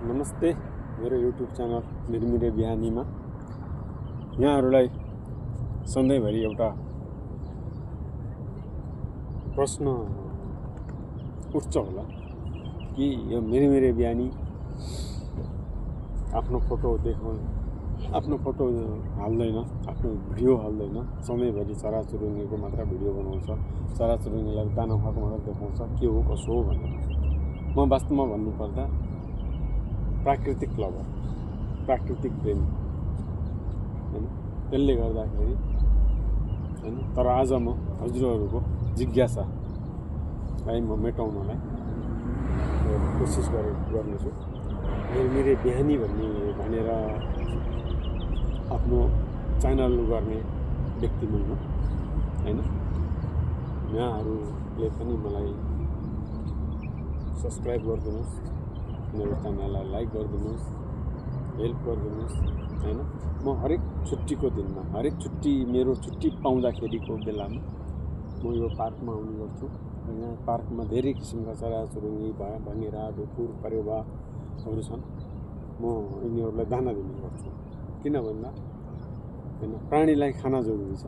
नमस्ते मेरो YouTube channel मिरमिरे बिहानीमा यहाँहरूलाई सधैँभरि एउटा प्रश्न उठ्छ होला कि यो मिरमिरे बिहानी आफ्नो फोटो हाल्दैन, आफ्नो भिडियो हाल्दैन, सधैँभरि चराचुरुङ्गीको मात्र भिडियो बनाउँछ, चराचुरुङ्गीलाई दाना खुवाएको मात्र देखाउँछ, के हो कसो हो भनेर। म वास्तवमा भन्नुपर्दा प्राकृतिक लभर, प्राकृतिक प्रेमी हैन। त्यसले गर्दाखेरि हैन, तर आज म हजुरहरूको जिज्ञासालाई म मेटाउनलाई कोसिस गर्नेछु। मिरमिरे बिहानी भनेर आफ्नो च्यानल गर्ने व्यक्ति म हैन। यहाँहरूले पनि मलाई सब्सक्राइब गरिदिनुहोस्, मेरो च्यानललाई लाइक गरिदिनुहोस्, हेल्प गरिदिनुहोस् हैन। म हरेक छुट्टीको दिनमा, हरेक छुट्टी मेरो छुट्टी पाउँदाखेरिको बेलामा म यो पार्कमा आउने गर्छु। यहाँ पार्कमा धेरै किसिमका चराचुरुङ्गी, भँगेरा, ढुकुर, परेवाहरू छन्। म यिनीहरूलाई दाना दिने गर्छु। किन भन्दा हैन, प्राणीलाई खाना जरुरी छ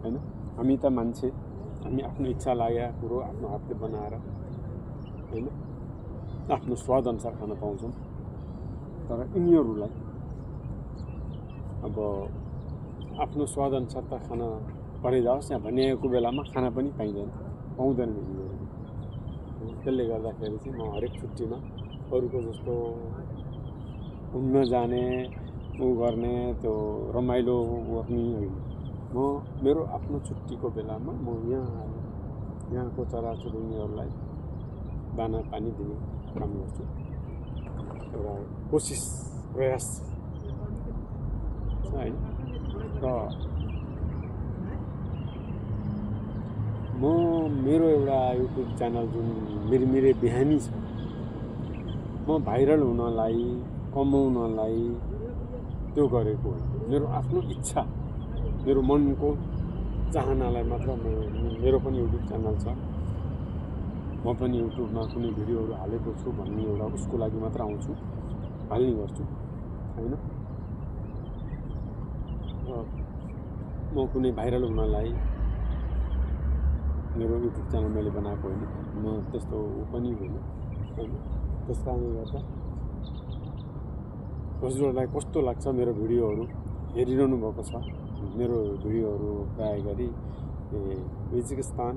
हैन। हामी त मान्छे, हामी आफ्नो इच्छा लागेको कुरो आफ्नो हातले बनाएर हैन आफ्नो स्वाद अनुसार खान पाउँछौँ। तर यिनीहरूलाई अब आफ्नो स्वाद अनुसार त खान परै जाओस्, यहाँ भनिएको बेलामा खाना पनि पाउँदैन यिनीहरू। त्यसले गर्दाखेरि चाहिँ म हरेक छुट्टीमा अरूको जस्तो घुम्न जाने गर्ने त्यो रमाइलो गर्ने होइन। म मेरो आफ्नो छुट्टीको बेलामा म यहाँको चराचुरुङ्गीहरूलाई दाना पानी दिने काम गर्छु। एउटा कोसिस प्रयास छ हैन। र म मेरो एउटा युट्युब च्यानल जुन मिरमिरे बिहानी छ, म भाइरल हुनलाई, कमाउनलाई त्यो गरेको हो। मेरो आफ्नो इच्छा, मेरो मनको चाहनालाई मात्र मेरो पनि युट्युब च्यानल छ, म पनि युट्युबमा कुनै भिडियोहरू हालेको छु भन्ने एउटा उसको लागि मात्र आउँछु, हाल्ने गर्छु हैन। म कुनै भाइरल हुनलाई मेरो युट्युब च्यानल मैले बनाएको होइन, म त्यस्तो पनि होइन हैन। त्यस कारणले गर्दा हजुरहरूलाई कस्तो लाग्छ मेरो भिडियोहरू हेरिरहनु भएको छ। मेरो भिडियोहरू प्राय गरी उज्बेकिस्तान,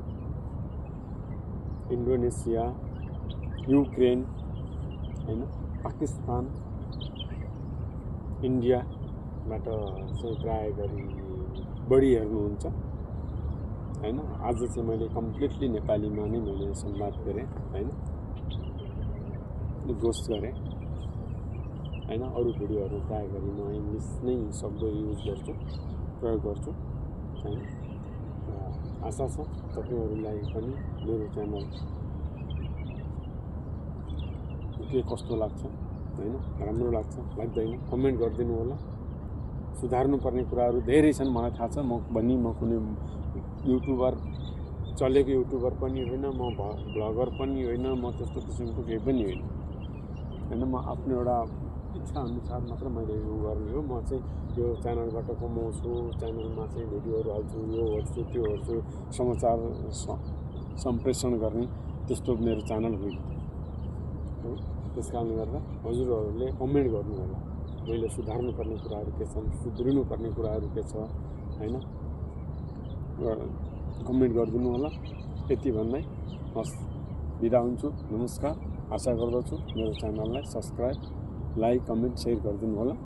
इन्डोनेसिया, युक्रेन हैन, पाकिस्तान, इन्डियाबाट चाहिँ प्राय गरी बढी हेर्नुहुन्छ हैन। आज चाहिँ मैले कम्प्लिटली नेपालीमा नै मैले संवाद गरेँ हैन, गोस्ट गरेँ हैन। अरू भिडियोहरू प्राय गरी म इङ्ग्लिस नै शब्द युज गर्छु, प्रयोग गर्छु हैन। आशा छ तपाईहरुलाई पनि मेरो च्यानल के कस्तो लाग्छ हैन, राम्रो लाग्छ लाग्दैन कमेन्ट गरिदिनु होला। सुधार्नु पर्ने कुराहरू धेरै छन्, मलाई थाहा छ। म कुनै युट्युबर, चलेको युट्युबर पनि होइन, म ब्लगर पनि होइन, म त्यस्तो किसिमको केही पनि होइन हैन। म आफ्नो एउटा इच्छा अनुसार मात्र मैले यो गर्ने हो। म चाहिँ यो च्यानलबाट कमाउँछु, च्यानलमा चाहिँ भिडियोहरू हाल्छु, यो गर्छु त्यो गर्छु, समाचार सम्प्रेषण गर्ने त्यस्तो मेरो च्यानल होइन। त्यस कारणले गर्दा हजुरहरूले कमेन्ट गर्नु होला, मैले सुधार्नु पर्ने कुराहरू के छन्, सुध्रिनु पर्ने कुराहरू के छ हैन, कमेन्ट गरिदिनु होला। यति भन्दै हस् बिदा हुन्छु। नमस्कार। आशा गर्दछु मेरो च्यानललाई सब्सक्राइब, लाइक, कमेन्ट, सेयर गरिदिनु होला।